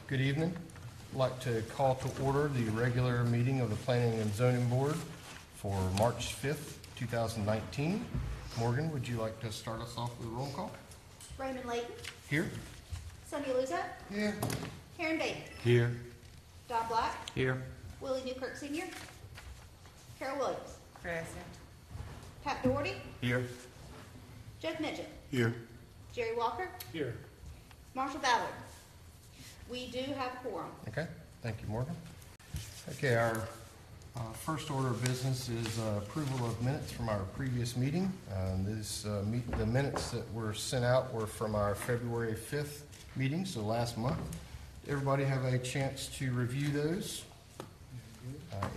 Good evening. I'd like to call to order the regular meeting of the Planning and Zoning Board for March 5th, 2019. Morgan, would you like to start us off with a roll call? Raymond Layton. Here. Sonia Luza. Here. Karen Bailey. Here. Don Black. Here. Willie Newkirk Sr. Carol Williams. Present. Pat Doherty. Here. Jeff Midget. Here. Jerry Walker. Here. Marshall Ballard. We do have a quorum. Okay, thank you, Morgan. Okay, our first order of business is approval of minutes from our previous meeting. The minutes that were sent out were from our February 5th meeting, so last month. Everybody have a chance to review those?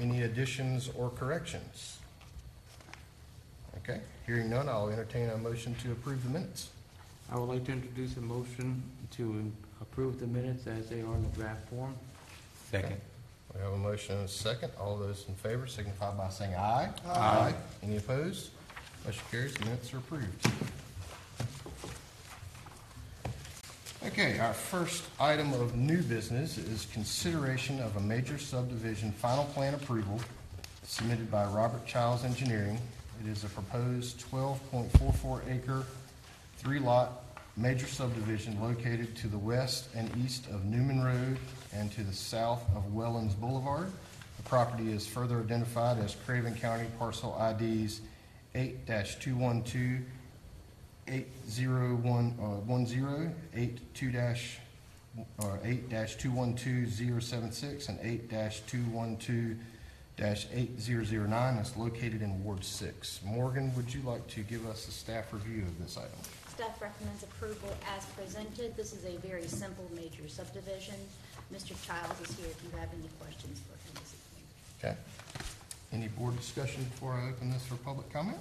Any additions or corrections? Okay, hearing none, I'll entertain a motion to approve the minutes. I would like to introduce a motion to approve the minutes as they are in the draft form. Second. We have a motion and a second. All those in favor signify by saying aye. Aye. Any opposed? Motion carries. Minutes are approved. Okay, our first item of new business is consideration of a major subdivision final plan approval submitted by Robert Chiles Engineering. It is a proposed 12.44 acre, 3-lot major subdivision located to the west and east of Newman Road and to the south of Wellons Boulevard. The property is further identified as Craven County Parcel IDs 8-212, 80110, 8-212-076, and 8-212-8009. It's located in Ward 6. Morgan, would you like to give us a staff review of this item? Staff recommends approval as presented. This is a very simple major subdivision. Mr. Chiles is here if you have any questions for him this evening. Okay. Any board discussion before I open this for public comment?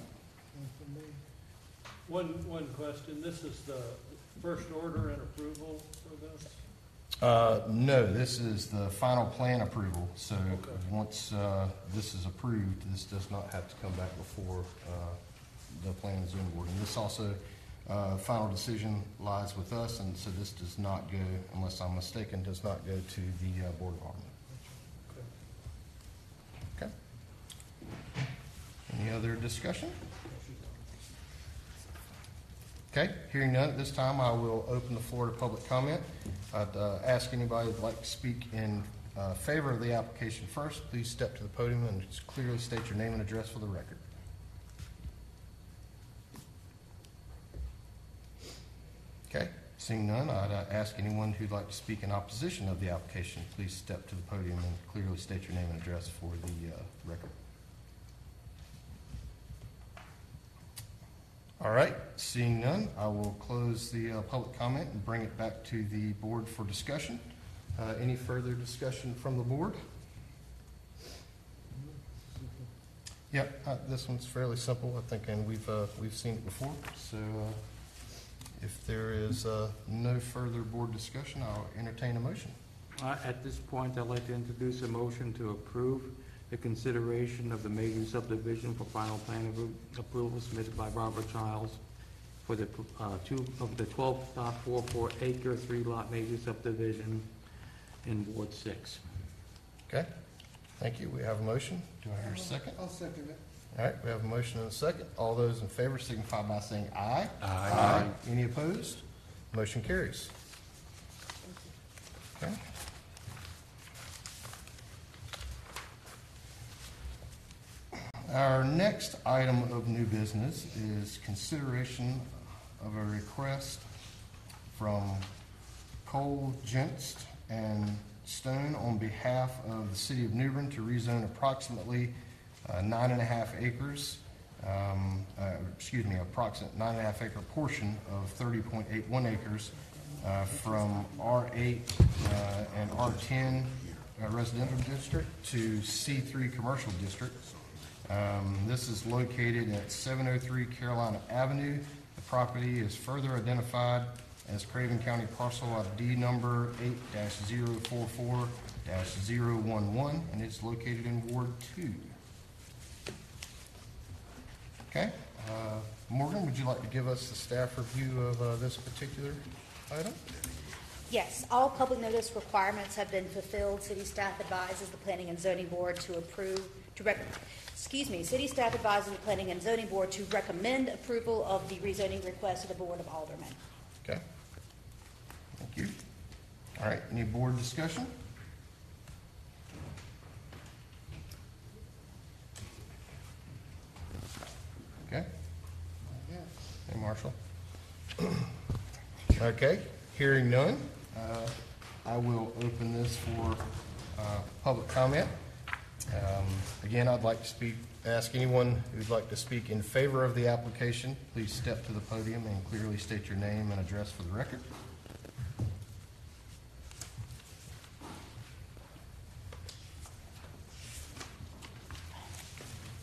One question. This is the first order and approval for this? No, this is the final plan approval. So Okay. once this is approved, this does not have to come back before the Planning and Zoning Board. And this also, final decision lies with us, and so this does not go, unless I'm mistaken, does not go to the Board of Aldermen. Okay. Any other discussion? Okay, hearing none at this time, I will open the floor to public comment. I'd ask anybody who'd like to speak in favor of the application first, please step to the podium and just clearly state your name and address for the record. Okay, seeing none, I'd ask anyone who'd like to speak in opposition of the application, please step to the podium and clearly state your name and address for the record. All right, seeing none, I will close the public comment and bring it back to the board for discussion. Any further discussion from the board? Yep, this one's fairly simple, I think, and we've seen it before. So if there is no further board discussion, I'll entertain a motion. At this point, I'd like to introduce a motion to approve the consideration of the major subdivision for final plan approval submitted by Robert Chiles for the 12.44 acre, 3-lot major subdivision in Ward 6. Okay, thank you. We have a motion. Do I hear a second? I'll second it. All right, we have a motion and a second. All those in favor signify by saying aye. Aye. Any opposed? Motion carries. Okay. Our next item of new business is consideration of a request from Cole Jenest Stone on behalf of the City of New Bern to rezone approximately 9.5 acres, approximate 9.5 acre portion of 30.81 acres from R8 and R10 residential district to C3 commercial district. This is located at 703 Carolina Avenue. The property is further identified as Craven County Parcel ID number 8-044-011, and it's located in Ward 2. Okay, Morgan, would you like to give us the staff review of this particular item? Yes, all public notice requirements have been fulfilled. City staff advises the Planning and Zoning Board to City staff advises the Planning and Zoning Board to recommend approval of the rezoning request to the Board of Aldermen. Okay. Thank you. All right, any board discussion? Okay. Hey, Marshall. Okay, hearing none, I will open this for public comment. Again, I'd like to ask anyone who'd like to speak in favor of the application, please step to the podium and clearly state your name and address for the record.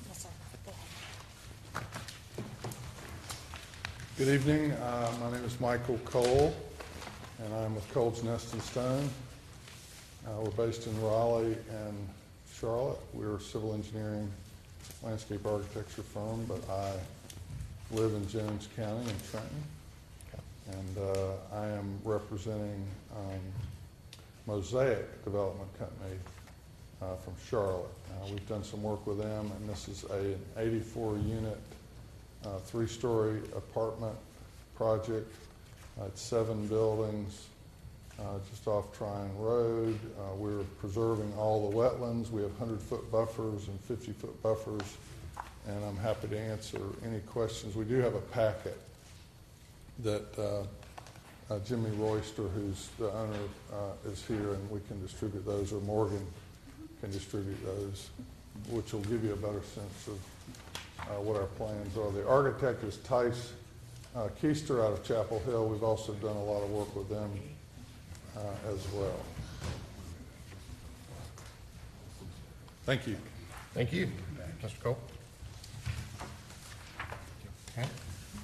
Yes, sir. Go ahead. Good evening. My name is Michael Cole, and I'm with Cole Jenest Stone. We're based in Raleigh and Charlotte. We're a civil engineering landscape architecture firm, but I live in Jones County in Trenton. And I am representing Mosaic Development Company from Charlotte. We've done some work with them, and this is an 84-unit, three-story apartment project. It's 7 buildings just off Tryon Road. We're preserving all the wetlands. We have 100-foot buffers and 50-foot buffers, and I'm happy to answer any questions. We do have a packet that Jimmy Royster, who's the owner, is here, and we can distribute those, or Morgan can distribute those, which will give you a better sense of what our plans are. The architect is Tice Keister out of Chapel Hill. We've also done a lot of work with them as well. Thank you. Thank you. Mr. Cole. Okay.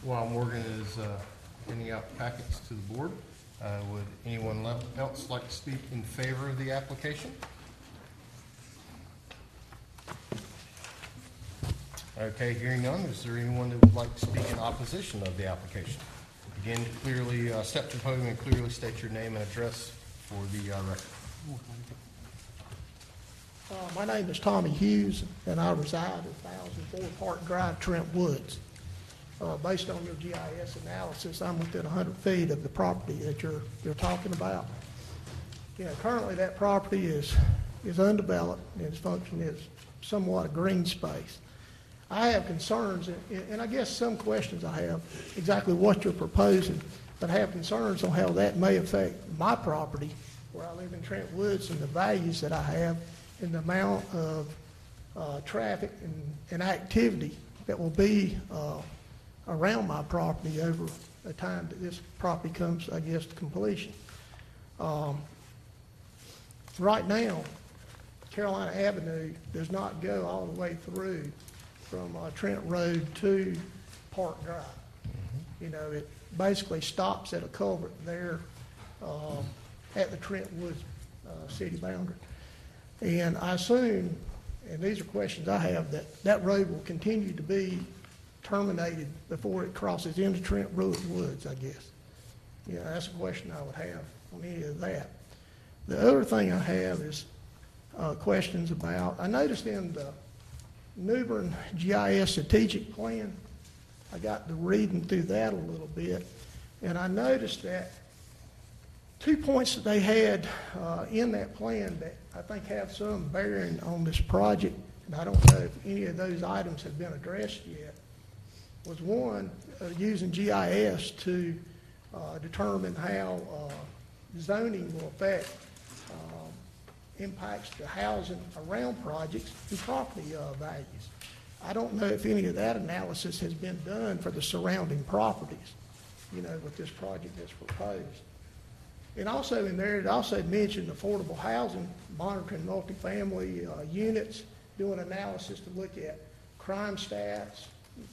While Morgan is handing out packets to the board, would anyone else like to speak in favor of the application? Okay, hearing none, is there anyone that would like to speak in opposition of the application? Again, clearly step to the podium and clearly state your name and address for the record. My name is Tommy Hughes, and I reside at 1004 Park Drive, Trent Woods. Based on your GIS analysis, I'm within 100 feet of the property that you're talking about. You know, currently that property is undeveloped, and its function is somewhat a green space. I have concerns, and I guess some questions I have, exactly what you're proposing, but I have concerns on how that may affect my property, where I live in Trent Woods, and the values that I have, and the amount of traffic and activity that will be around my property over the time that this property comes, I guess, to completion. Right now, Carolina Avenue does not go all the way through from Trent Road to Park Drive. You know, it basically stops at a culvert there at the Trent Woods city boundary. And I assume, and these are questions I have, that road will continue to be terminated before it crosses into Trent Woods, I guess. Yeah, that's a question I would have on any of that. The other thing I have is questions about, I noticed in the New Bern GIS strategic plan, I got to reading through that a little bit, and I noticed that 2 points that they had in that plan that I think have some bearing on this project, and I don't know if any of those items have been addressed yet, was one, using GIS to determine how zoning will affect impacts to housing around projects and property values. I don't know if any of that analysis has been done for the surrounding properties, you know, with this project that's proposed. And also in there, it also mentioned affordable housing, monitoring multifamily units, doing analysis to look at crime stats,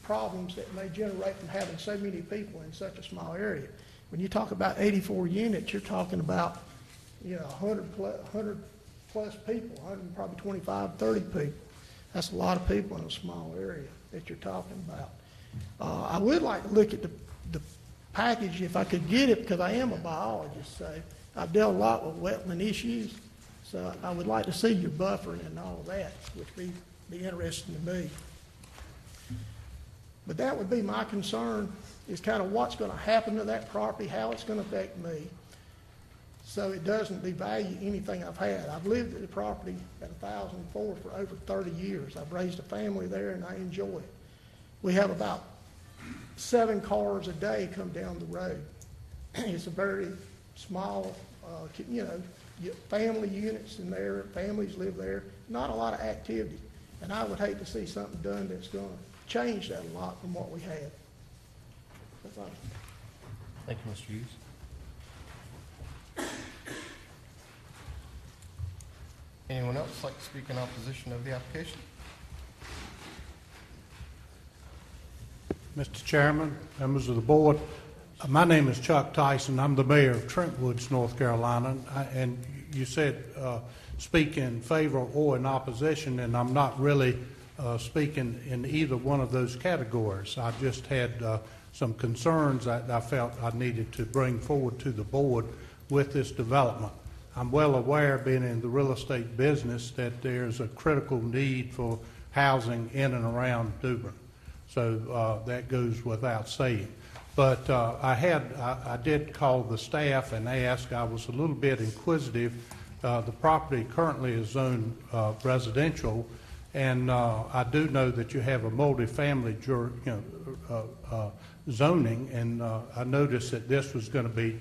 problems that may generate from having so many people in such a small area. When you talk about 84 units, you're talking about, you know, 100 plus people, 100, probably 25, 30 people. That's a lot of people in a small area that you're talking about. I would like to look at the package if I could get it, because I am a biologist, so I've dealt a lot with wetland issues, so I would like to see your buffering and all of that, which would be interesting to me. But that would be my concern, is kind of what's going to happen to that property, how it's going to affect me, so it doesn't devalue anything I've had. I've lived at the property at 1004 for over 30 years. I've raised a family there, and I enjoy it. We have about 7 cars a day come down the road. It's a very small, family units in there, families live there, not a lot of activity. And I would hate to see something done that's going to change that a lot from what we had. So, thank you. Thank you, Mr. Hughes. Anyone else like to speak in opposition of the application? Mr. Chairman, members of the board, my name is Chuck Tyson. I'm the mayor of Trent Woods, North Carolina. And you said speak in favor or in opposition, and I'm not really speaking in either one of those categories. I just had some concerns that I felt I needed to bring forward to the board with this development. I'm well aware, being in the real estate business, that there's a critical need for housing in and around New Bern. So that goes without saying. But I did call the staff and ask. I was a little bit inquisitive. The property currently is zoned residential, and I do know that you have a multifamily zoning, and I noticed that this was going to be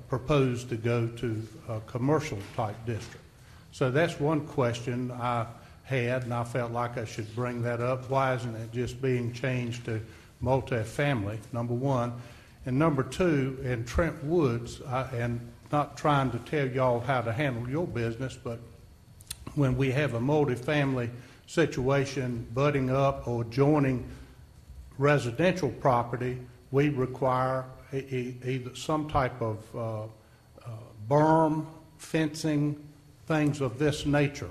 proposed to go to a commercial type district. So that's one question I had, and I felt like I should bring that up. Why isn't it just being changed to multifamily, number one? And number two, in Trent Woods, and not trying to tell y'all how to handle your business, but when we have a multifamily situation butting up or joining residential property, we require either some type of berm, fencing, things of this nature.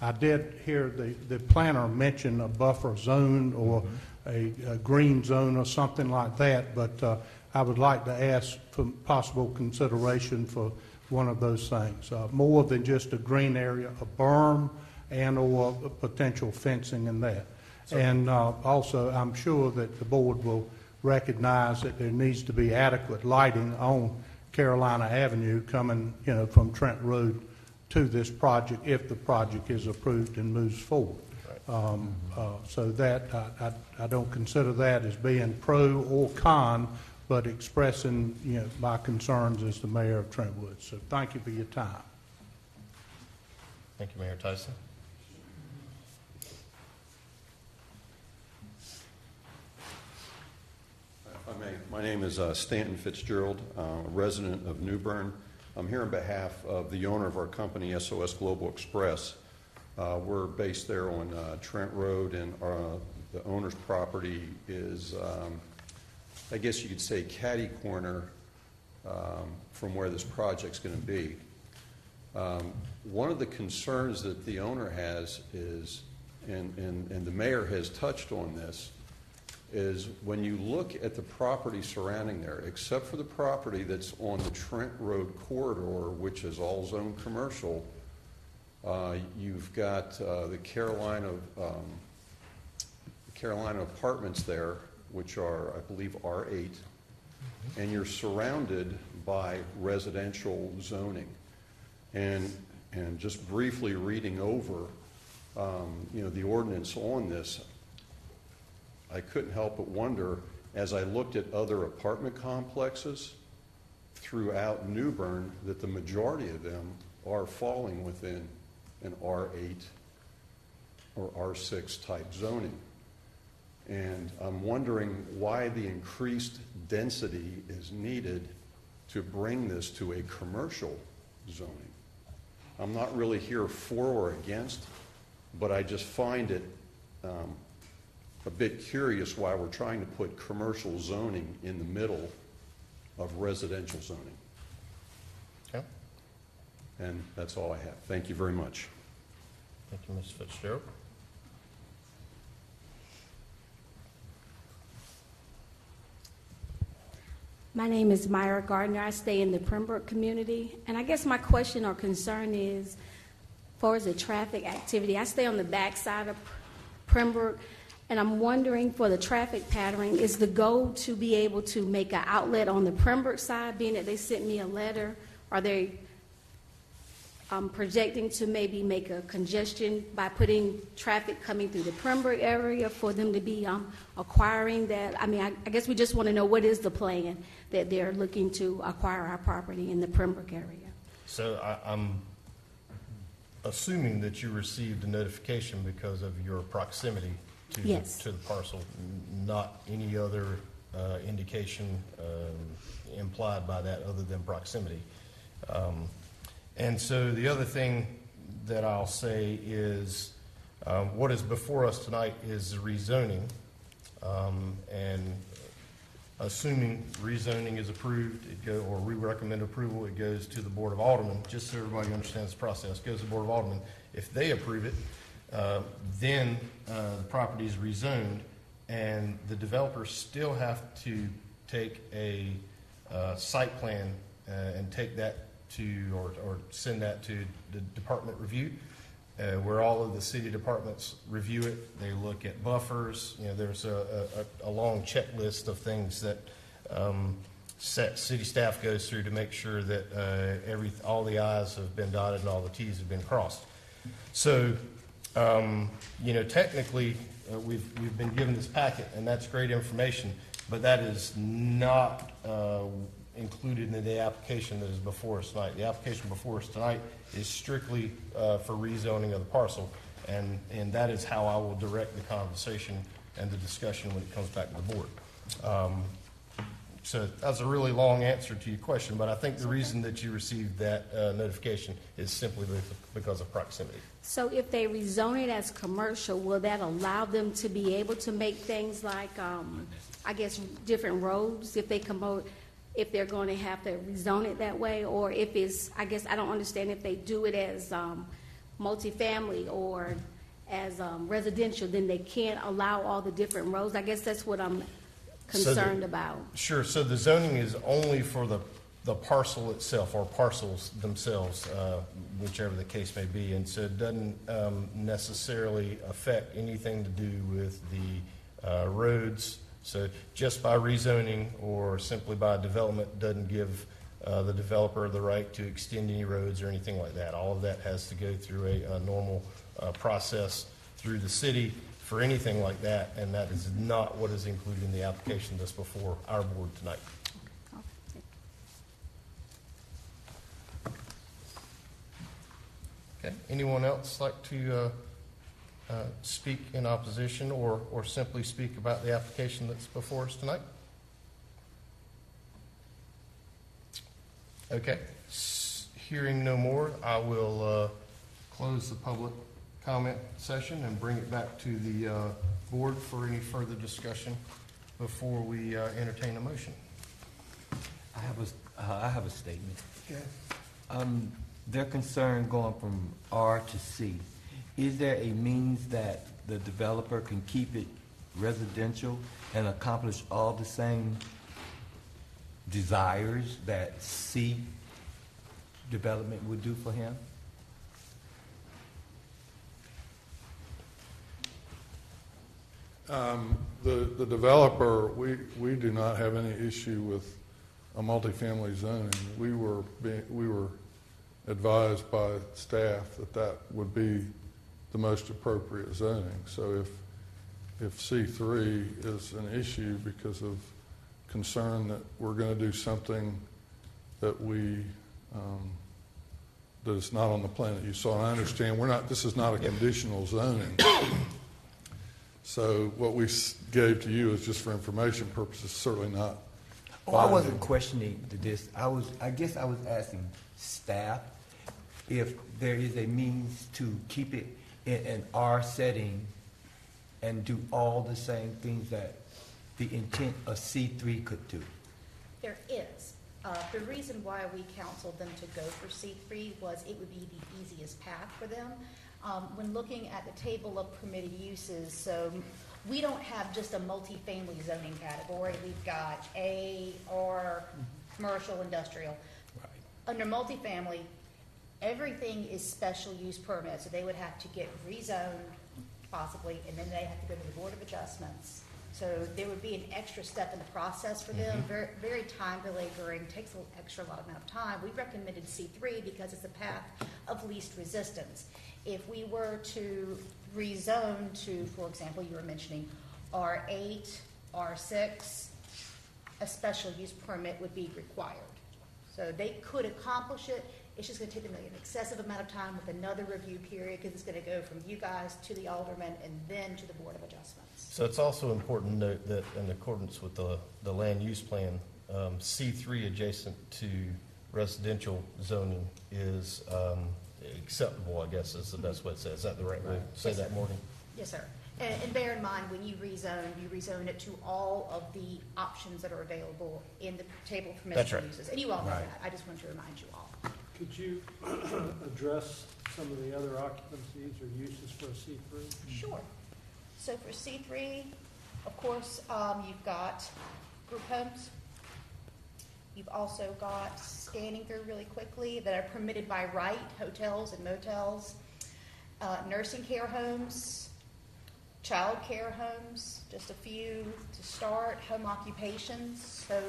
I did hear the planner mention a buffer zone or a green zone or something like that, but I would like to ask for possible consideration for one of those things. More than just a green area, a berm and or potential fencing in that. And also, I'm sure that the board will recognize that there needs to be adequate lighting on Carolina Avenue coming, from Trent Road to this project if the project is approved and moves forward. So that I don't consider that as being pro or con, but expressing my concerns as the mayor of Trent Woods. So thank you for your time. Thank you, Mayor Tyson. If I may, my name is Stanton Fitzgerald, a resident of New Bern. I'm here on behalf of the owner of our company, SOS Global Express. We're based there on Trent Road, and the owner's property is, I guess you could say, catty corner from where this project's going to be. One of the concerns that the owner has is, and the mayor has touched on this, is when you look at the property surrounding there, except for the property that's on the Trent Road corridor, which is all zoned commercial, you've got the Carolina apartments there, which are, I believe, R8, and you're surrounded by residential zoning. And just briefly reading over, the ordinance on this, I couldn't help but wonder, as I looked at other apartment complexes throughout New Bern, that the majority of them are falling within an R8 or R6 type zoning. And I'm wondering why the increased density is needed to bring this to a commercial zoning. I'm not really here for or against, but I just find it a bit curious why we're trying to put commercial zoning in the middle of residential zoning. Okay. And that's all I have. Thank you very much. Thank you, Mr. Fitzgerald. My name is Myra Gardner. I stay in the Pembroke community. And I guess my question or concern is, as far as the traffic activity, I stay on the back side of Pembroke, and I'm wondering for the traffic pattern, is the goal to be able to make an outlet on the Pembroke side, being that they sent me a letter? Are they projecting to maybe make a congestion by putting traffic coming through the Pembroke area for them to be acquiring that? I mean, I guess we just want to know what is the plan that they're looking to acquire our property in the Pembroke area. So I'm assuming that you received a notification because of your proximity to, Yes. to the parcel, not any other indication implied by that other than proximity. And so the other thing that I'll say is what is before us tonight is the rezoning. And assuming rezoning is approved, or we recommend approval, it goes to the Board of Aldermen, just so everybody understands the process. It goes to the Board of Aldermen. If they approve it, then the property is rezoned, and the developers still have to take a site plan and take that to, or send that to the department review, where all of the city departments review it. They look at buffers. You know, there's a long checklist of things that city staff goes through to make sure that all the I's have been dotted and all the T's have been crossed. So, you know, technically, we've been given this packet, and that's great information, but that is not included in the application that is before us tonight. The application before us tonight is strictly for rezoning of the parcel, and that is how I will direct the conversation and the discussion when it comes back to the board. So that's a really long answer to your question, but I think the reason that you received that notification is simply because of proximity. So if they rezone it as commercial, will that allow them to be able to make things like, I guess, different roads if they if they're going to have to rezone it that way? Or if it's, I guess, I don't understand if they do it as multifamily or as residential, then they can't allow all the different roads. I guess that's what I'm concerned about. Sure. So the zoning is only for the parcel itself, or parcels themselves, whichever the case may be. And so it doesn't necessarily affect anything to do with the roads. So just by rezoning or simply by development doesn't give the developer the right to extend any roads or anything like that. All of that has to go through a normal process through the city for anything like that, and that is not what is included in the application that's before our board tonight. Okay. Anyone else like to speak in opposition or simply speak about the application that's before us tonight? Okay. Hearing no more, I will close the public comment session and bring it back to the board for any further discussion before we entertain a motion. I have a statement. Okay. They're concerned going from R to C. Is there a means that the developer can keep it residential and accomplish all the same desires that C development would do for him? The developer, we do not have any issue with a multifamily zoning. We were advised by staff that would be the most appropriate zoning. So if C3 is an issue because of concern that we're going to do something that that is not on the plan that you saw, and I understand this is not a conditional zoning. So what we gave to you is just for information purposes, certainly not. Oh, I wasn't questioning this. I guess I was asking staff if there is a means to keep it in an R setting and do all the same things that the intent of C3 could do. There is. The reason why we counseled them to go for C3 was it would be the easiest path for them. When looking at the table of permitted uses, so we don't have just a multifamily zoning category. We've got A, R, commercial, industrial. Under multifamily, everything is special use permit, so they would have to get rezoned possibly, and then they have to go to the Board of Adjustments. So there would be an extra step in the process for them, very, very time laboring, takes an extra lot amount of time. We recommended C3 because it's a path of least resistance. If we were to rezone to, for example, you were mentioning R8, R6, a special use permit would be required. So they could accomplish it, it's just gonna take them an excessive amount of time with another review period, because it's gonna go from you guys to the alderman and then to the Board of Adjustments. So it's also important to note that in accordance with the land use plan, C3 adjacent to residential zoning is acceptable, I guess is the best way to say it. Is that the right way to say that, Morgan? Yes, sir. And bear in mind, when you rezone it to all of the options that are available in the table of That's permissible right. uses. And you all know that. I just wanted to remind you all. Could you address some of the other occupancies or uses for a C3? Sure. So for C3, of course, you've got group homes. You've also got, scanning through really quickly, that are permitted by right, hotels and motels, nursing care homes, child care homes, just a few to start, home occupations. So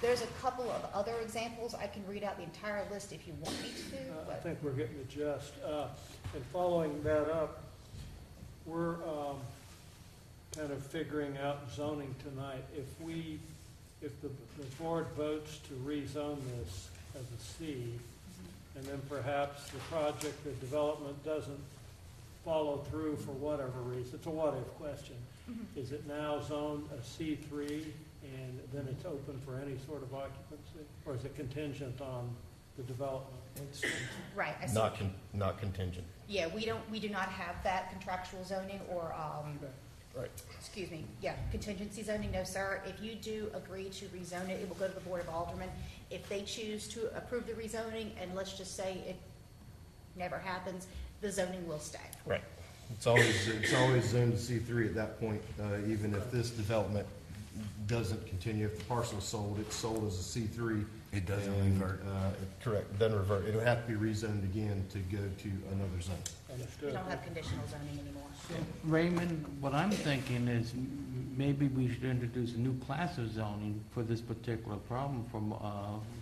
there's a couple of other examples. I can read out the entire list if you want me to. I but- think we're getting the gist. And following that up, we're kind of figuring out zoning tonight. If the board votes to rezone this as a C, and then perhaps the project, the development doesn't follow through for whatever reason, it's a what-if question. Is it now zoned a C3, and then it's open for any sort of occupancy? Or is it contingent on the development? Right. I see. Not contingent. Yeah, we do not have that contractual zoning or, Right. excuse me, yeah, contingency zoning, no, sir. If you do agree to rezone it, it will go to the Board of Aldermen. If they choose to approve the rezoning, and let's just say it never happens, the zoning will stay. Right. It's always zoned to C3 at that point, even if this development doesn't continue. If the parcel is sold, it's sold as a C3. It doesn't and, revert. Correct, it doesn't revert. It'll have to be rezoned again to go to another zone. We Understood. don't have conditional zoning anymore. Raymond, what I'm thinking is maybe we should introduce a new class of zoning for this particular problem from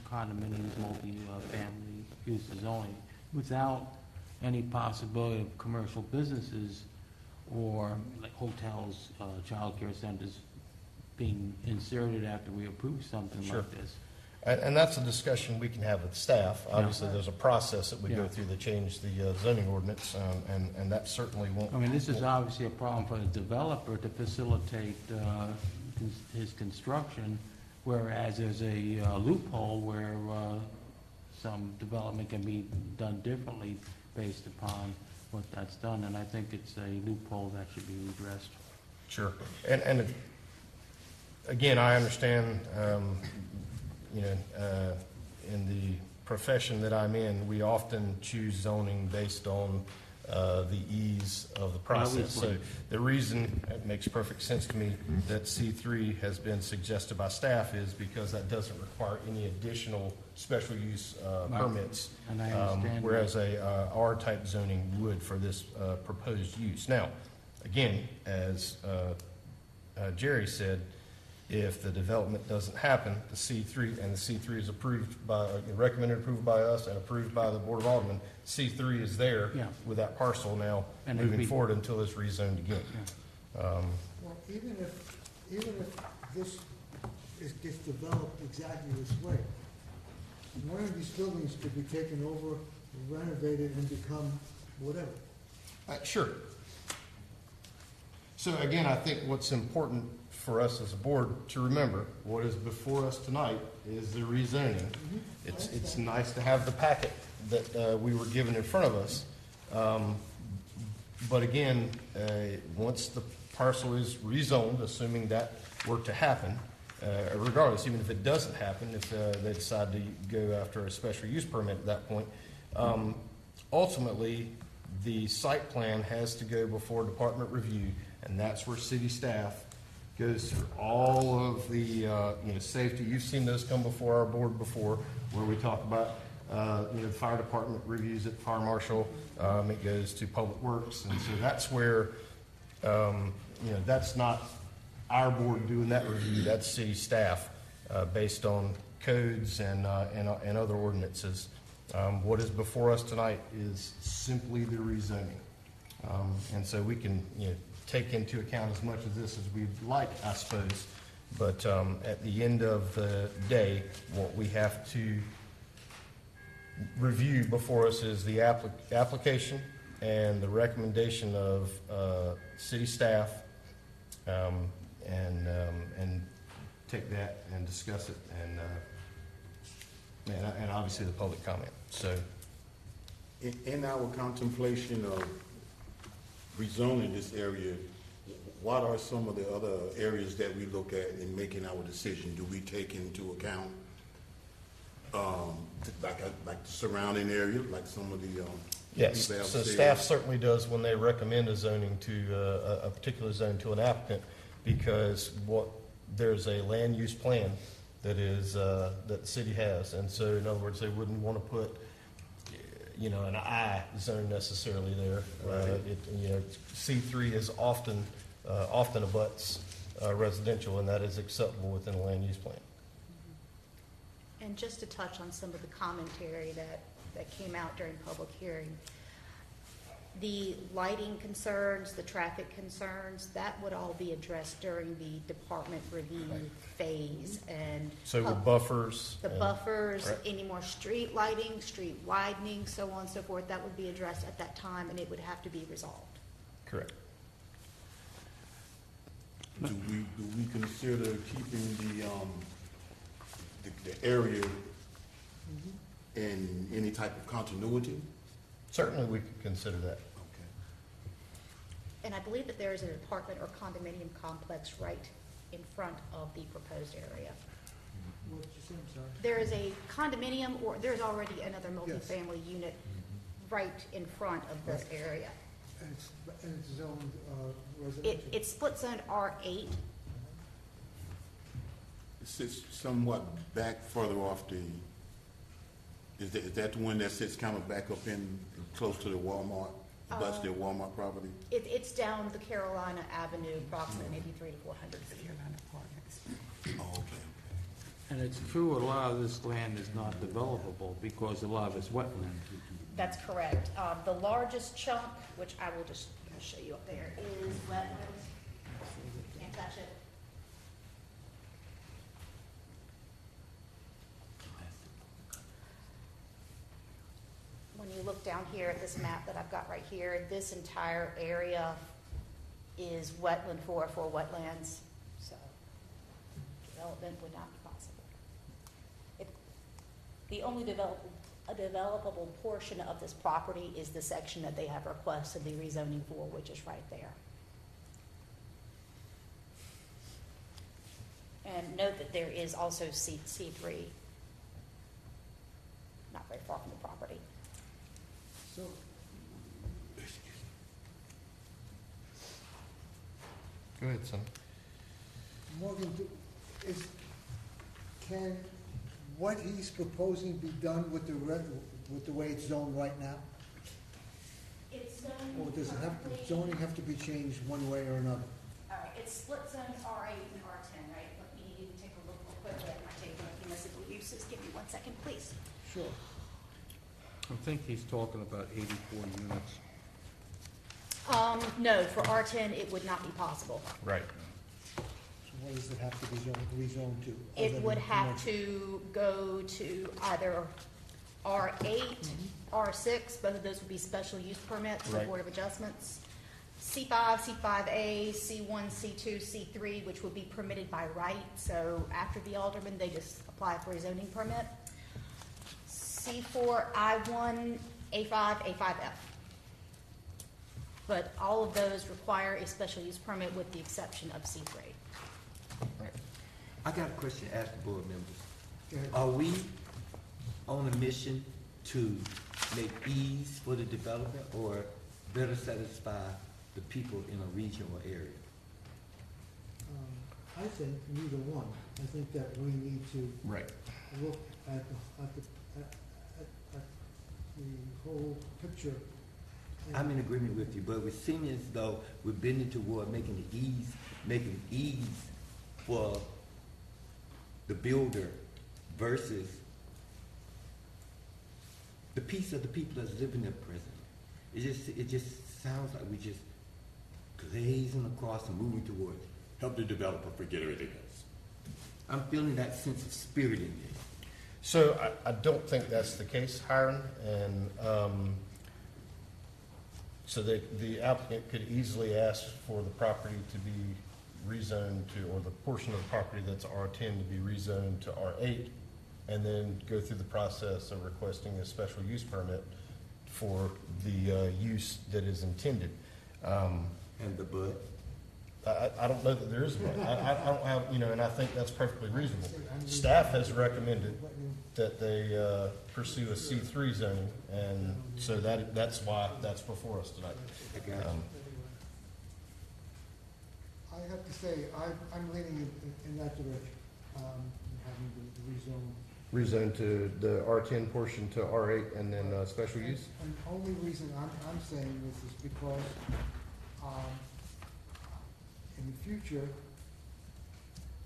condominiums, multi-family uses only, without any possibility of commercial businesses or like hotels, childcare centers being inserted after we approve something Sure. like this. And that's a discussion we can have with staff. Obviously, Yeah. there's a process that we go Yeah. through to change the zoning ordinance, and that certainly won't. I mean, this is obviously a problem for the developer to facilitate his construction, whereas there's a loophole where some development can be done differently based upon what that's done, and I think it's a loophole that should be redressed. Sure. And again, I understand, in the profession that I'm in, we often choose zoning based on the ease of the process. So Obviously. the reason, it makes perfect sense to me, that C3 has been suggested by staff is because that doesn't require any additional special use permits. And I understand Whereas a R-type zoning would for this proposed use. Now, again, as Jerry said, if the development doesn't happen, the C3 is approved by, recommended approval by us and approved by the Board of Aldermen, C3 is there Yeah. with that parcel now And it'd moving be- forward until it's rezoned again. Well, even if this gets developed exactly this way, one of these buildings could be taken over, renovated, and become whatever. Sure. So again, I think what's important for us as a board to remember, what is before us tonight is the rezoning. It's nice to have the packet that we were given in front of us. But again, once the parcel is rezoned, assuming that were to happen, regardless, even if it doesn't happen, if they decide to go after a special use permit at that point, ultimately, the site plan has to go before department review, and that's where city staff goes through all of the, safety. You've seen those come before our board before, where we talk about, the fire department reviews it, fire marshal, it goes to public works, and so that's where, that's not our board doing that review, that's city staff, based on codes and other ordinances. What is before us tonight is simply the rezoning. And so we can, take into account as much of this as we'd like, I suppose. But at the end of the day, what we have to review before us is the application and the recommendation of city staff, and take that and discuss it, and obviously the public comment. So, in our contemplation of rezoning this area, what are some of the other areas that we look at in making our decision? Do we take into account, like the surrounding area, like some of the, yes, people have so said? staff certainly does when they recommend a zoning to a particular zone to an applicant, because there's a land use plan that is that the city has, and so in other words, they wouldn't want to put an I zone necessarily there. Right. C3 is often abuts residential, and that is acceptable within a land use plan. And just to touch on some of the commentary that came out during public hearing, the lighting concerns, the traffic concerns, that would all be addressed during the department review phase. And So with buffers. the buffers, right. any more street lighting, street widening, so on and so forth, that would be addressed at that time, and it would have to be resolved. Correct. Do we consider keeping the area in any type of continuity? Certainly, we could consider that. Okay. And I believe that there is an apartment or condominium complex right in front of the proposed area. What did you say, I'm sorry? There is a condominium, or there's already another multifamily unit right in front of this area. And it's zoned residential? It's split zone R8. It sits somewhat back further off is that the one that sits kind of back up in, close to the Walmart, abuts the Walmart property? It's down the Carolina Avenue, approximately maybe 300 to 400 feet. Oh, okay. And it's true, a lot of this land is not developable because a lot of it's wetland. That's correct. The largest chunk, which I will just show you up there, is wetlands. Can't touch it. When you look down here at this map that I've got right here, this entire area is wetland for wetlands, so development would not be possible. The only developable portion of this property is the section that they have requested the rezoning for, which is right there. And note that there is also C3, not very far from the property. So, Go ahead, son. Morgan, can what he's proposing be done with the way it's zoned right now? It's zoned. Or does zoning have to be changed one way or another? All right, it's split zones R8 and R10, right? Let me take a look real quick at my table of municipal uses. Give me 1 second, please. Sure. I think he's talking about 84 units. No, for R10, it would not be possible. Right. So what does it have to be rezoned to? other It than would have commercial? to go to either R8, R6, both of those would be special use permits for Right. Board of Adjustments. C5, C5A, C1, C2, C3, which would be permitted by right, so after the alderman, they just apply for a zoning permit. C4, I1, A5, A5F. But all of those require a special use permit with the exception of C3. I got a question to ask the board members. Go ahead. Are we on a mission to make ease for the development, or better satisfy the people in a regional area? I think neither one. I think that we need to Right. look at the whole picture. And- I'm in agreement with you, but it seems as though we're bending toward making ease for the builder versus the piece of the people that's living there present. It just sounds like we just glazing across and moving towards it. Help the developer forget everything else. I'm feeling that sense of spirit in this. So I don't think that's the case, Hiram, and so the applicant could easily ask for the property to be rezoned to, or the portion of the property that's R10 to be rezoned to R8, and then go through the process of requesting a special use permit for the use that is intended. And the bud? I don't know that there is one. I don't have, and I think that's perfectly reasonable. Staff has recommended that they pursue a C3 zoning, and so that's why that's before us tonight. I have to say, I'm leaning in that direction, having the rezone. Rezone to the R10 portion to R8 and then special use? And the only reason I'm saying this is because, in the future,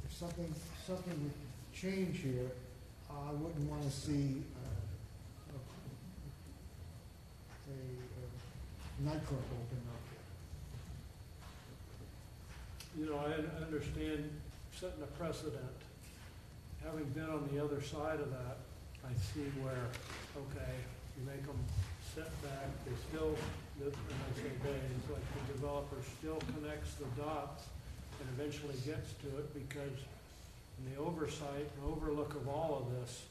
if something would change here, I wouldn't want to see a nightclub open up there. You know, I understand setting a precedent. Having been on the other side of that, I see where, okay, you make them sit back, they still, and I say they, it's like the developer still connects the dots and eventually gets to it, because in the oversight and overlook of all of this,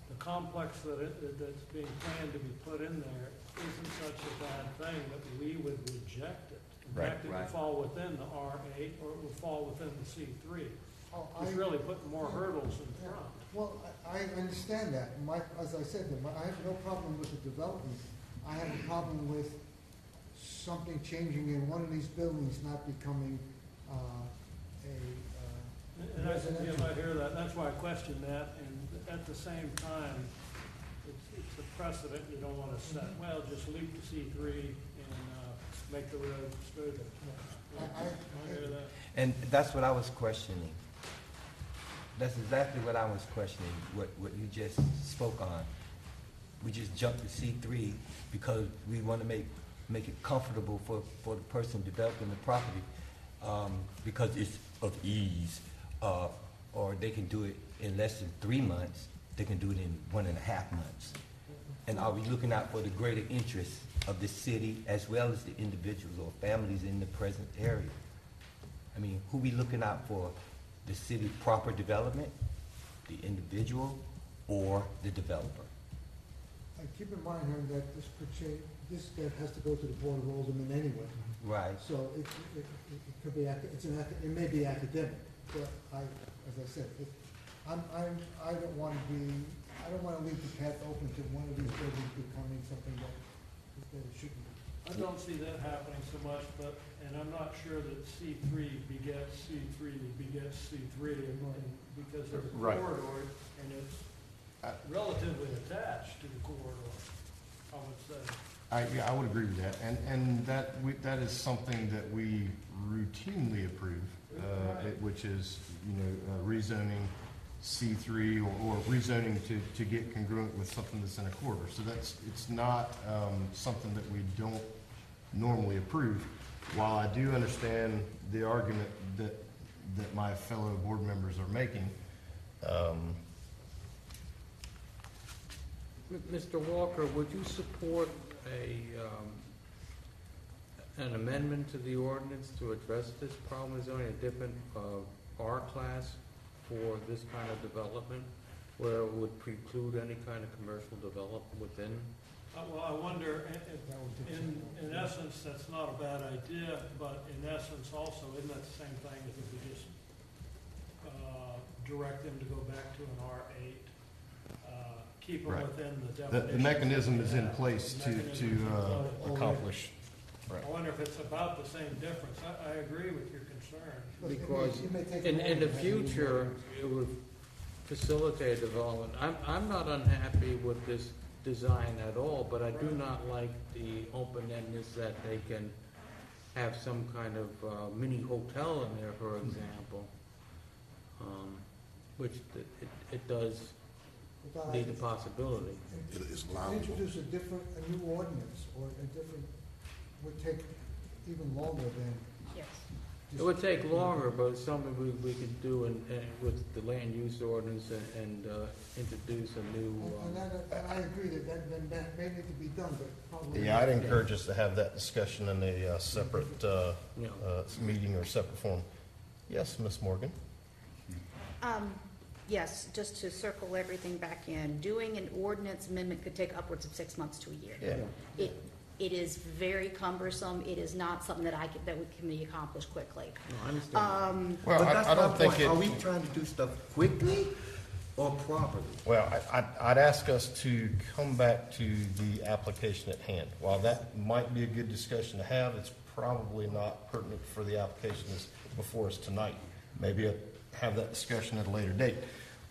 the complex that's being planned to be put in there isn't such a bad thing that we would reject it. In fact, it would fall within the R8 or it would fall within the C3. It's really putting more hurdles in front. Well, I understand that. As I said, I have no problem with the development. I have a problem with something changing in one of these buildings not becoming And I residential. hear that, that's why I question that, and at the same time, it's a precedent you don't want to set. Well, just leave the C3 and make the road smoother. I hear that. And that's what I was questioning. That's exactly what I was questioning, what you just spoke on. We just jumped to C3 because we want to make it comfortable for the person developing the property, because it's of ease, or they can do it in less than 3 months, they can do it in 1.5 months. And are we looking out for the greater interests of the city as well as the individuals or families in the present area? I mean, who we looking out for? The city proper development, the individual, or the developer? And keep in mind, Herman, that this could change, that has to go to the Board of Aldermen anyway. Right. So it could be, it may be academic, but as I said, I don't want to leave the path open to one of these buildings becoming something that it shouldn't be. I don't see that happening so much, and I'm not sure that C3 begets C3 begets C3, because there's a Right. corridor, and it's relatively attached to the corridor, I would say. Yeah, I would agree with that, and that is something that we routinely approve, which is, rezoning C3 or rezoning to get congruent with something that's in a corridor. So it's not something that we don't normally approve. While I do understand the argument that my fellow board members are making, Mr. Walker, would you support an amendment to the ordinance to address this problem? Is there a different R class for this kind of development, where it would preclude any kind of commercial development within? Well, I wonder, in essence, that's not a bad idea, but in essence also, isn't that the same thing as if we just direct them to go back to an R8? keep them Right. within the The definition. mechanism is in place to accomplish. Right. I wonder if it's about the same difference. I agree with your concern. Because It may take in longer the to have future, it would facilitate development. I'm not unhappy with this design at all, but I do not like the open-endedness that they can have some kind of mini hotel in there, for example, which it does Without need the possibility. It's To allowable. introduce a new ordinance or a different, would take even longer than. Yes. It would take longer, but it's something we could do with the land use ordinance and introduce a new. And I agree that may need to be done, but probably. Yeah, I'd encourage us to have that discussion in a separate Yeah. meeting or separate forum. Yes, Ms. Morgan? Yes, just to circle everything back in, doing an ordinance amendment could take upwards of 6 months to a year. Yeah. It is very cumbersome. It is not something that can be accomplished quickly. No, I understand. Well, But that's I my don't think point. it. Are we trying to do stuff quickly or properly? Well, I'd ask us to come back to the application at hand. While that might be a good discussion to have, it's probably not pertinent for the application that's before us tonight. Maybe have that discussion at a later date.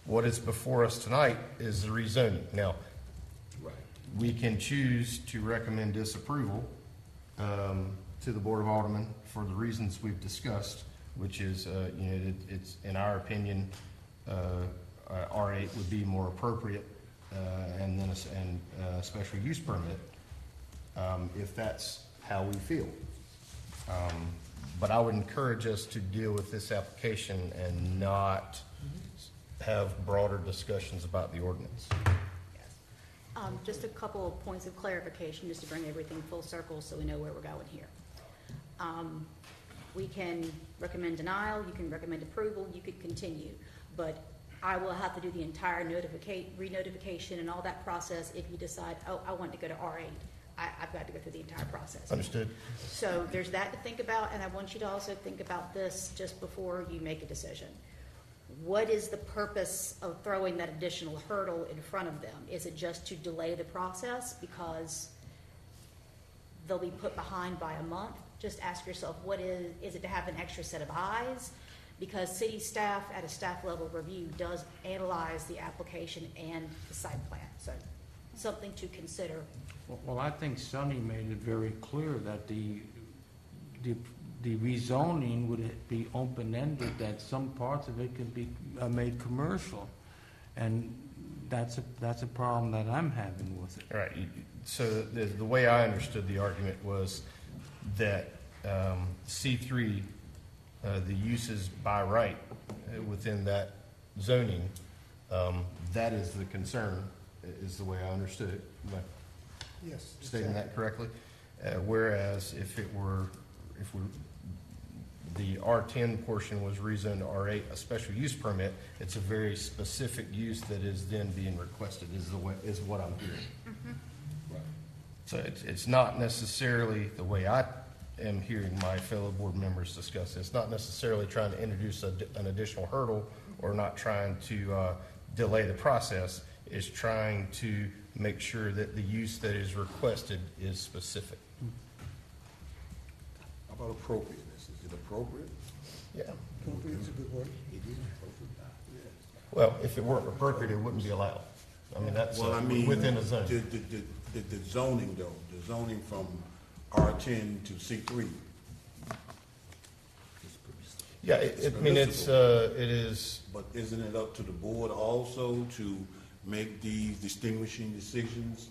What is before us tonight is the rezoning. Now, we can choose to recommend disapproval to the Board of Aldermen for the reasons we've discussed, which is, it's, in our opinion, R8 would be more appropriate, and then a special use permit, if that's how we feel. But I would encourage us to deal with this application and not have broader discussions about the ordinance. Just a couple of points of clarification, just to bring everything full circle so we know where we're going here. We can recommend denial, you can recommend approval, you could continue, but I will have to do the entire re-notification and all that process if you decide, oh, I want to go to R8. I've got to go through the entire process. Understood? So there's that to think about, and I want you to also think about this just before you make a decision. What is the purpose of throwing that additional hurdle in front of them? Is it just to delay the process because they'll be put behind by a month? Just ask yourself, what is it to have an extra set of eyes? Because city staff at a staff level review does analyze the application and the site plan. So something to consider. Well, I think Sonny made it very clear that the rezoning would be open-ended, that some parts of it could be made commercial. And that's a problem that I'm having with it. Right. So the way I understood the argument was that C3, the uses by right within that zoning, that is the concern, is the way I understood it. Am I Yes. stating that correctly? Whereas if the R10 portion was rezoned to R8, a special use permit, it's a very specific use that is then being requested, is what I'm hearing. Right. So it's not necessarily the way I am hearing my fellow board members discuss it. It's not necessarily trying to introduce an additional hurdle or not trying to delay the process. It's trying to make sure that the use that is requested is specific. How about appropriateness? Is it appropriate? Yeah. Appropriate's a good word. It is appropriate. Well, if it weren't appropriate, it wouldn't be allowed. I mean, that's Well, I mean, within a zone. The zoning though, the zoning from R10 to C3. Yeah, I mean, it is, But isn't it up to the board also to make these distinguishing decisions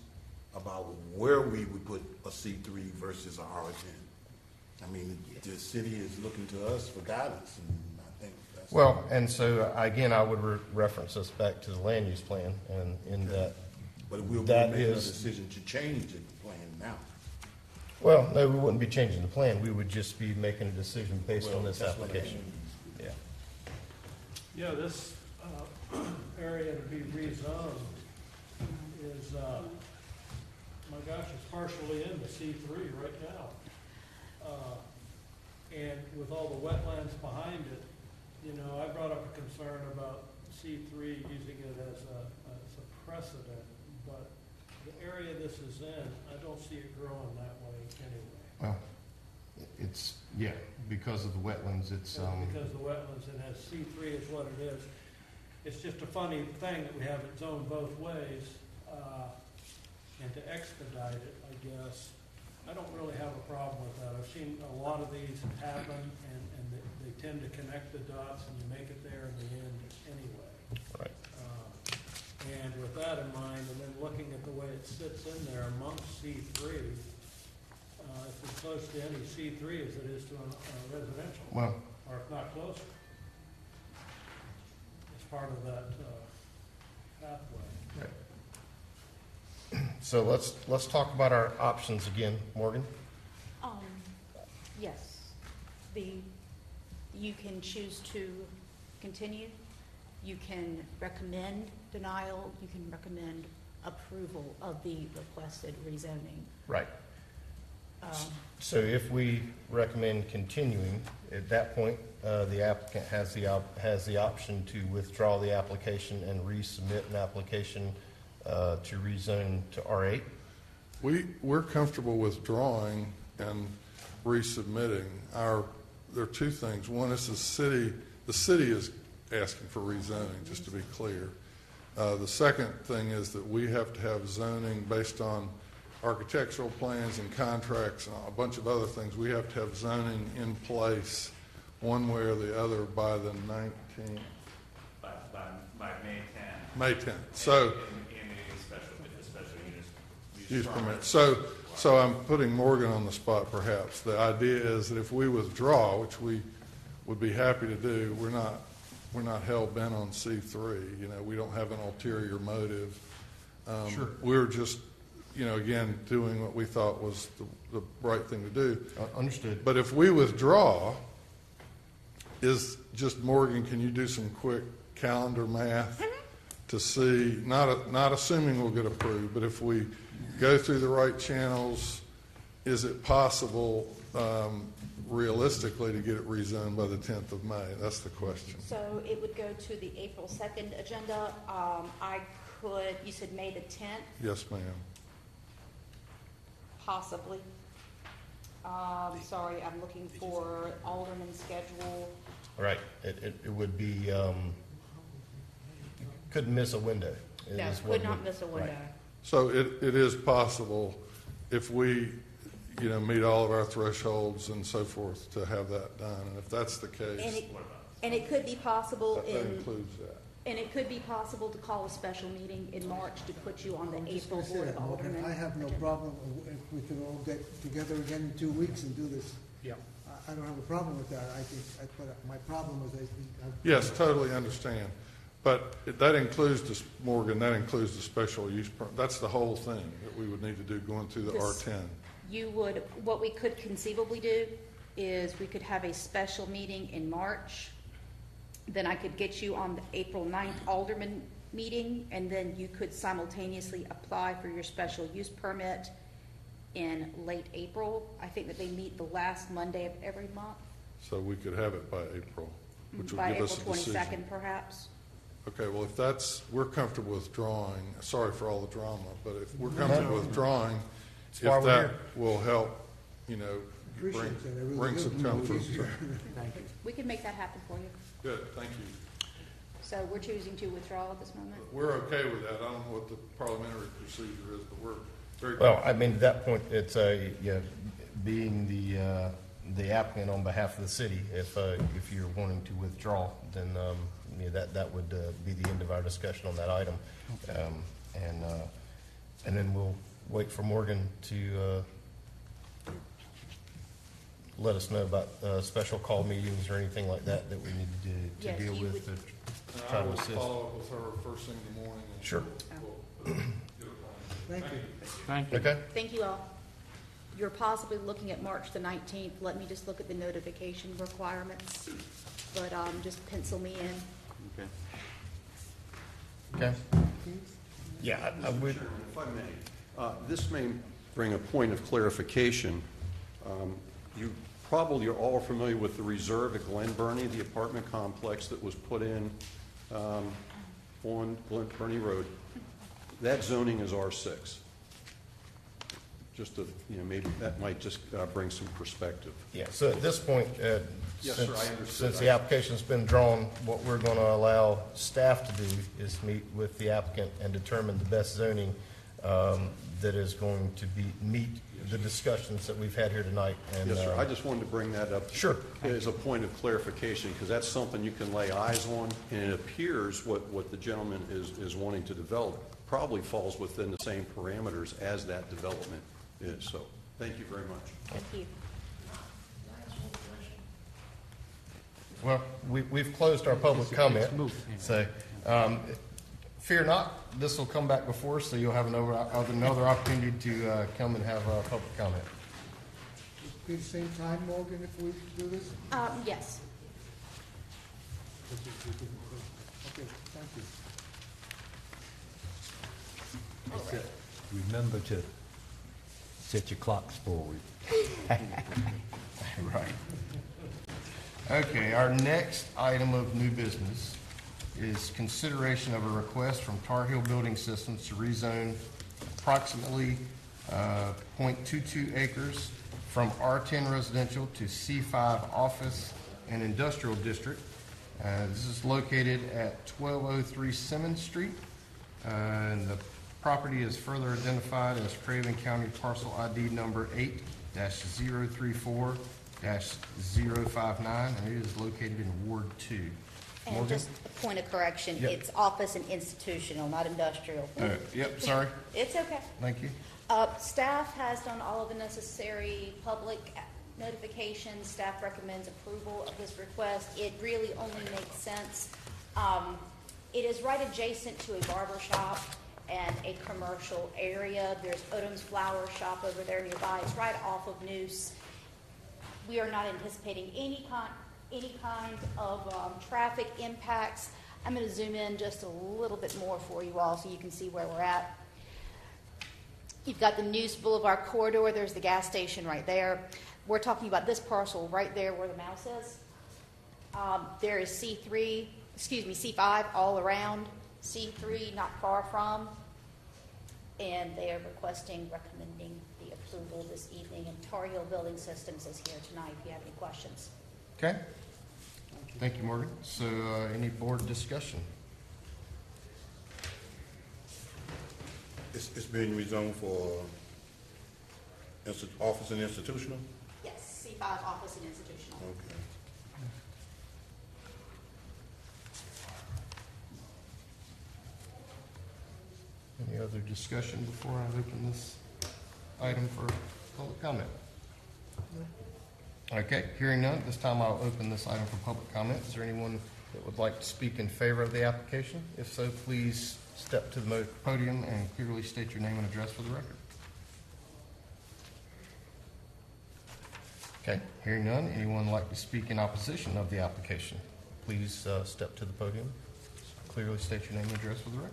about where we would put a C3 versus a R10? I mean, the city is looking to us for guidance, and I think that's. well, and so, again, I would reference us back to the land use plan, and in that, But we'll be that making a is- decision to change the plan now. well, no, we wouldn't be changing the plan. We would just be making a decision based on this Well, that's what I application. mean. Yeah. Yeah, this area to be rezoned is, my gosh, it's partially in the C3 right now. And with all the wetlands behind it, you know, I brought up a concern about C3 using it as a precedent but the area this is in, I don't see it growing that way anyway. Well, it's, yeah, because of the wetlands, it's, Because the wetlands, it has C3 is what it is. It's just a funny thing that we have it zoned both ways, and to expedite it, I guess, I don't really have a problem with that. I've seen a lot of these happen, and they tend to connect the dots, and you make it there in the end anyway. right. And with that in mind, and then looking at the way it sits in there amongst C3, it's as close to any C3 as it is to a residential, Well, or if not closer. It's part of that pathway. so let's talk about our options again, Morgan. Yes, you can choose to continue, you can recommend denial, you can recommend approval of the requested rezoning. Right. So if we recommend continuing, at that point, the applicant has the option to withdraw the application and resubmit an application to rezone to R8. We're comfortable withdrawing and resubmitting. There are two things. One is the city is asking for rezoning, just to be clear. The second thing is that we have to have zoning based on architectural plans and contracts and a bunch of other things. We have to have zoning in place one way or the other by the 19th. By May 10th. May 10th. So, In a special use permit. So I'm putting Morgan on the spot perhaps. The idea is that if we withdraw, which we would be happy to do, we're not hell-bent on C3. You know, we don't have an ulterior motive. Sure. We're just, again, doing what we thought was the right thing to do. Understood. But if we withdraw, Morgan, can you do some quick calendar math to see, not assuming we'll get approved, but if we go through the right channels, is it possible realistically to get it rezoned by the 10th of May? That's the question. So it would go to the April 2nd agenda. You said May the 10th, Yes, ma'am. possibly. Sorry, I'm looking for Alderman's schedule. Right. It would be, couldn't miss a window. No, is could what not we- miss a window. right. So it is possible if we, meet all of our thresholds and so forth to have that done. And if that's the case, And it could be possible that includes that. and it could be possible to call a special meeting in March to put you on the I'm just April gonna say Board that, of Morgan. Aldermen. I have no agenda. problem if we can all get together again in 2 weeks and do this. Yeah. I don't have a problem with that. But my problem is Yes, totally understand. But that includes, Morgan, that includes the special use permit. That's the whole thing that we would need to do going through the This- R10. What we could conceivably do is we could have a special meeting in March. Then I could get you on the April 9th Alderman meeting, and then you could simultaneously apply for your special use permit in late April. I think that they meet the last Monday of every month, So we could have it by April, which would by give April us a decision. 22nd perhaps. Okay, well, we're comfortable withdrawing, sorry for all the drama, but if we're comfortable withdrawing, if why we're that here. will help, appreciate that. I really bring do. some comfort. We can make that happen for you. Good, thank you. So we're choosing to withdraw at this moment? We're okay with that. I don't know what the parliamentary procedure is, but we're very. Well, I mean, at that point, it's being the applicant on behalf of the city, if you're wanting to withdraw, then that would be the end of our discussion on that item. And then we'll wait for Morgan to let us know about special call meetings or anything like that we need to Yes, deal you with would- to And try I to will assist. follow up with her first thing in the morning. And Sure. we'll get a plan. Thank you. Thank you. Okay? Thank you all. You're possibly looking at March the 19th. Let me just look at the notification requirements, but just pencil me in. Okay. Okay? Yeah, I would. Chairman, if I may, this may bring a point of clarification. You probably are all familiar with the reserve at Glen Burnie, the apartment complex that was put in on Glen Burnie Road. that zoning is R6. Just to, maybe that might just bring some perspective. Yeah, so at this point, Yes, sir, I understood. since the application's been drawn, what we're going to allow staff to do is meet with the applicant and determine the best zoning that is going to meet the discussions that we've had here tonight. And, Yes, sir. I just wanted to bring that up. Sure. As a point of clarification, because that's something you can lay eyes on, and it appears what the gentleman is wanting to develop probably falls within the same parameters as that development is. So, thank you very much. Thank you. Well, we've closed our public comment, so fear not, this will come back before us, so you'll have another opportunity to come and have public comment. Be the same time, Morgan, if we do this? Yes. Okay, thank you. All right. Remember to set your clocks forward. Right. Okay, our next item of new business is consideration of a request from Tarheel Building Systems to rezone approximately 0.22 acres from R10 residential to C5 office and industrial district. This is located at 1203 Simmons Street, and the property is further identified as Craven County Parcel ID number 8-034-059, and it is located in Ward 2. And Morgan? just a point of correction, Yep. it's office and institutional, not industrial. Yep, sorry. It's okay. Thank you. Staff has done all of the necessary public notifications. Staff recommends approval of this request. It really only makes sense. It is right adjacent to a barber shop and a commercial area. There's Odom's Flower Shop over there nearby. It's right off of Noose. We are not anticipating any kind of traffic impacts. I'm going to zoom in just a little bit more for you all so you can see where we're at. You've got the Noose Boulevard corridor. There's the gas station right there. We're talking about this parcel right there where the mouse is. There is C5 all around. C3 not far from. And they are recommending the approval this evening. And Tarheel Building Systems is here tonight if you have any questions. Okay. Thank you, Morgan. So any board discussion? It's being rezoned for office and institutional? Yes, C5 office and institutional. Okay. Any other discussion before I open this item for public comment? Okay, hearing none, this time I'll open this item for public comment. Is there anyone that would like to speak in favor of the application? If so, please step to the podium and clearly state your name and address for the record. Okay, hearing none, anyone like to speak in opposition of the application? Please step to the podium, clearly state your name and address for the record.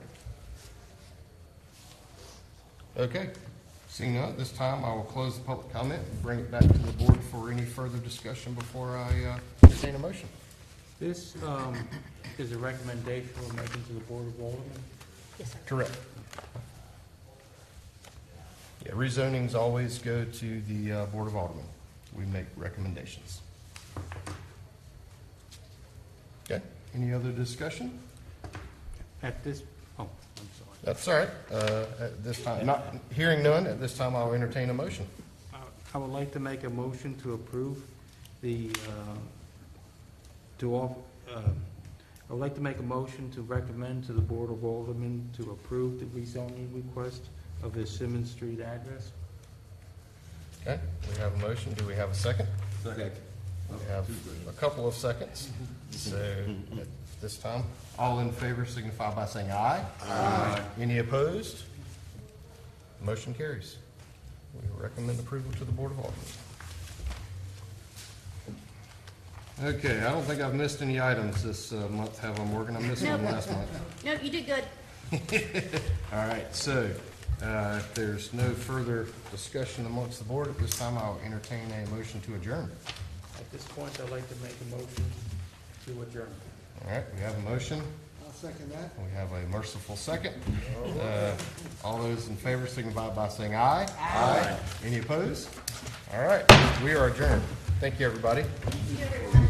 Okay, seeing none, this time I will close the public comment and bring it back to the board for any further discussion before I entertain a motion. This is a recommendation we're making to the Board of Aldermen. Yes, sir. Correct. Yeah, rezonings always go to the Board of Aldermen. We make recommendations. Okay, any other discussion? At this, I'm sorry. That's all right. At this time, not hearing none, at this time I'll entertain a motion. I would like to make a motion to approve I would like to make a motion to recommend to the Board of Aldermen to approve the rezoning request of the Simmons Street address. Okay, we have a motion. Do we have a second? Second. We have a couple of seconds. So at this time, all in favor signify by saying aye. Aye. Any opposed? Motion carries. We recommend approval to the Board of Aldermen. Okay, I don't think I've missed any items this month, have I, Morgan? I missed one last month. No, you did good. All right, so if there's no further discussion amongst the board at this time, I'll entertain a motion to adjourn. At this point, I'd like to make a motion to adjourn. All right, we have a motion. I'll second that. We have a merciful second. All those in favor signify by saying aye. Aye. Any opposed? All right, we are adjourned. Thank you, everybody. Thank you, everyone.